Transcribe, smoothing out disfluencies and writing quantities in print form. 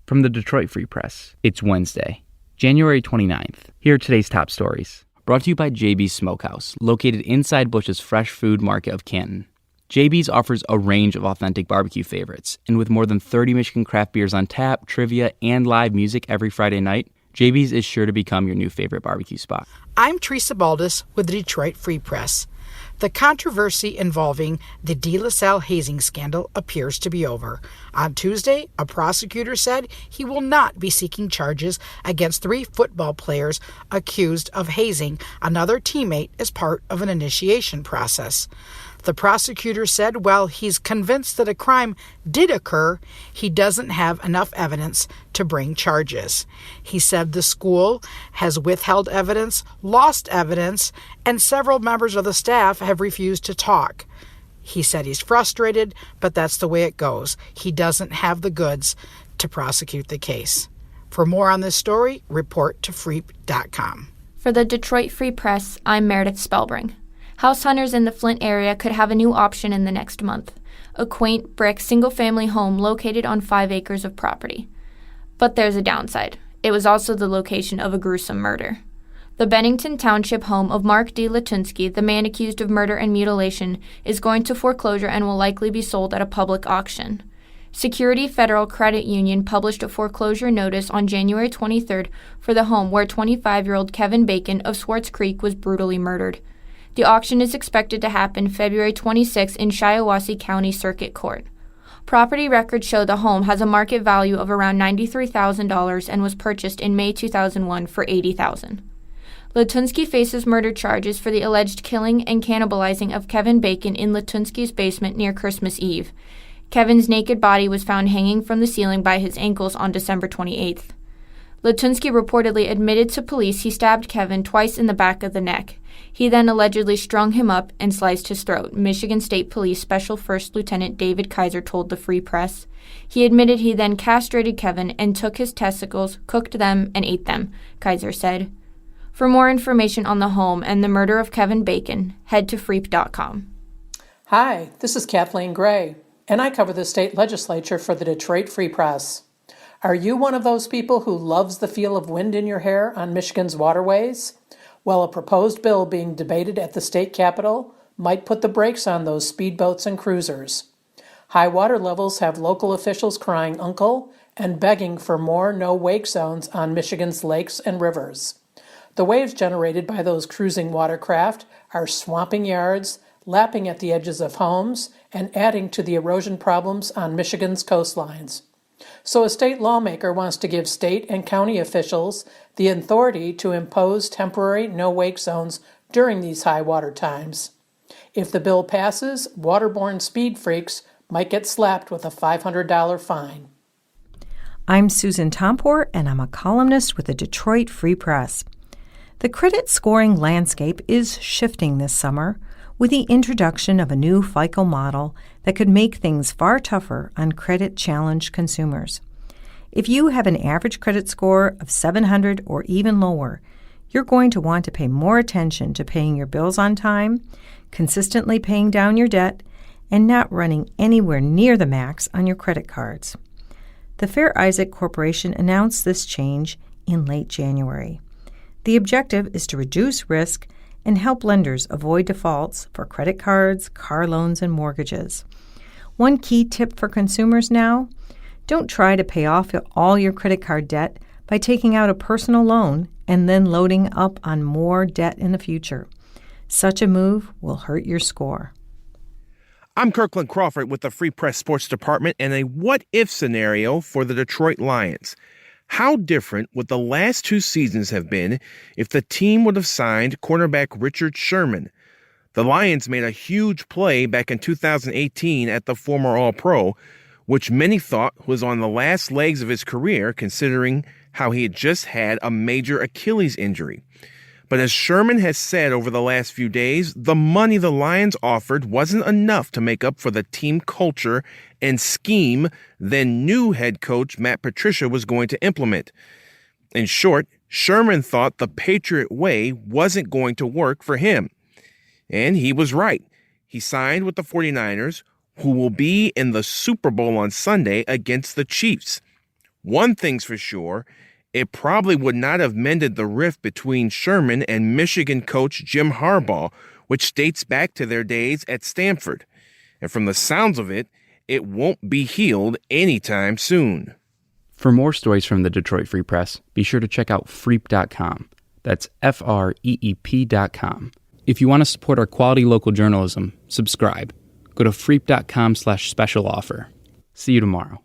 From the Detroit Free Press, it's Wednesday, January 29th. Here are today's top stories. Brought to you by JB's Smokehouse, located inside Bush's Fresh Food Market of Canton. JB's offers a range of authentic barbecue favorites, and with more than 30 Michigan craft beers on tap, trivia, and live music every Friday night, JB's is sure to become your new favorite barbecue spot. I'm Teresa Baldus with the Detroit Free Press. The controversy involving the De La Salle hazing scandal appears to be over. On Tuesday, a prosecutor said he will not be seeking charges against 3 football players accused of hazing another teammate as part of an initiation process. The prosecutor said while he's convinced that a crime did occur, he doesn't have enough evidence to bring charges. He said the school has withheld evidence, lost evidence, and several members of the staff have refused to talk. He said he's frustrated, but that's the way it goes. He doesn't have the goods to prosecute the case. For more on this story, report to freep.com. For the Detroit Free Press, I'm Meredith Spellbring. House hunters in the Flint area could have a new option in the next month, a quaint brick single-family home located on 5 acres of property. But there's a downside. It was also the location of a gruesome murder. The Bennington Township home of Mark D. Latunsky, the man accused of murder and mutilation, is going to foreclosure and will likely be sold at a public auction. Security Federal Credit Union published a foreclosure notice on January 23rd for the home where 25-year-old Kevin Bacon of Swartz Creek was brutally murdered. The auction is expected to happen February 26 in Shiawassee County Circuit Court. Property records show the home has a market value of around $93,000 and was purchased in May 2001 for $80,000. Latunsky faces murder charges for the alleged killing and cannibalizing of Kevin Bacon in Latunsky's basement near Christmas Eve. Kevin's naked body was found hanging from the ceiling by his ankles on December 28th. Latunsky reportedly admitted to police he stabbed Kevin twice in the back of the neck. He then allegedly strung him up and sliced his throat, Michigan State Police Special First Lieutenant David Kaiser told the Free Press. He admitted he then castrated Kevin and took his testicles, cooked them, and ate them, Kaiser said. For more information on the home and the murder of Kevin Bacon, head to freep.com. Hi, this is Kathleen Gray, and I cover the state legislature for the Detroit Free Press. Are you one of those people who loves the feel of wind in your hair on Michigan's waterways? Well, a proposed bill being debated at the state capitol might put the brakes on those speedboats and cruisers. High water levels have local officials crying uncle and begging for more no-wake zones on Michigan's lakes and rivers. The waves generated by those cruising watercraft are swamping yards, lapping at the edges of homes, and adding to the erosion problems on Michigan's coastlines. So a state lawmaker wants to give state and county officials the authority to impose temporary no-wake zones during these high water times. If the bill passes, waterborne speed freaks might get slapped with a $500 fine. I'm Susan Tompor, and I'm a columnist with the Detroit Free Press. The credit scoring landscape is shifting this summer with the introduction of a new FICO model that could make things far tougher on credit-challenged consumers. If you have an average credit score of 700 or even lower, you're going to want to pay more attention to paying your bills on time, consistently paying down your debt, and not running anywhere near the max on your credit cards. The Fair Isaac Corporation announced this change in late January. The objective is to reduce risk and help lenders avoid defaults for credit cards, car loans, and mortgages. One key tip for consumers now: don't try to pay off all your credit card debt by taking out a personal loan and then loading up on more debt in the future. Such a move will hurt your score. I'm Kirkland Crawford with the Free Press Sports Department and a what-if scenario for the Detroit Lions. How different would the last 2 seasons have been if the team would have signed cornerback Richard Sherman? The Lions made a huge play back in 2018 at the former All-Pro, which many thought was on the last legs of his career considering how he had just had a major Achilles injury. But as Sherman has said over the last few days, the money the Lions offered wasn't enough to make up for the team culture and scheme then new head coach Matt Patricia was going to implement. In short, Sherman thought the Patriot way wasn't going to work for him. And he was right. He signed with the 49ers, who will be in the Super Bowl on Sunday against the Chiefs. One thing's for sure, it probably would not have mended the rift between Sherman and Michigan coach Jim Harbaugh, which dates back to their days at Stanford. And from the sounds of it, it won't be healed anytime soon. For more stories from the Detroit Free Press, be sure to check out freep.com. That's FREEP.com. If you want to support our quality local journalism, subscribe. Go to freep.com/special offer. See you tomorrow.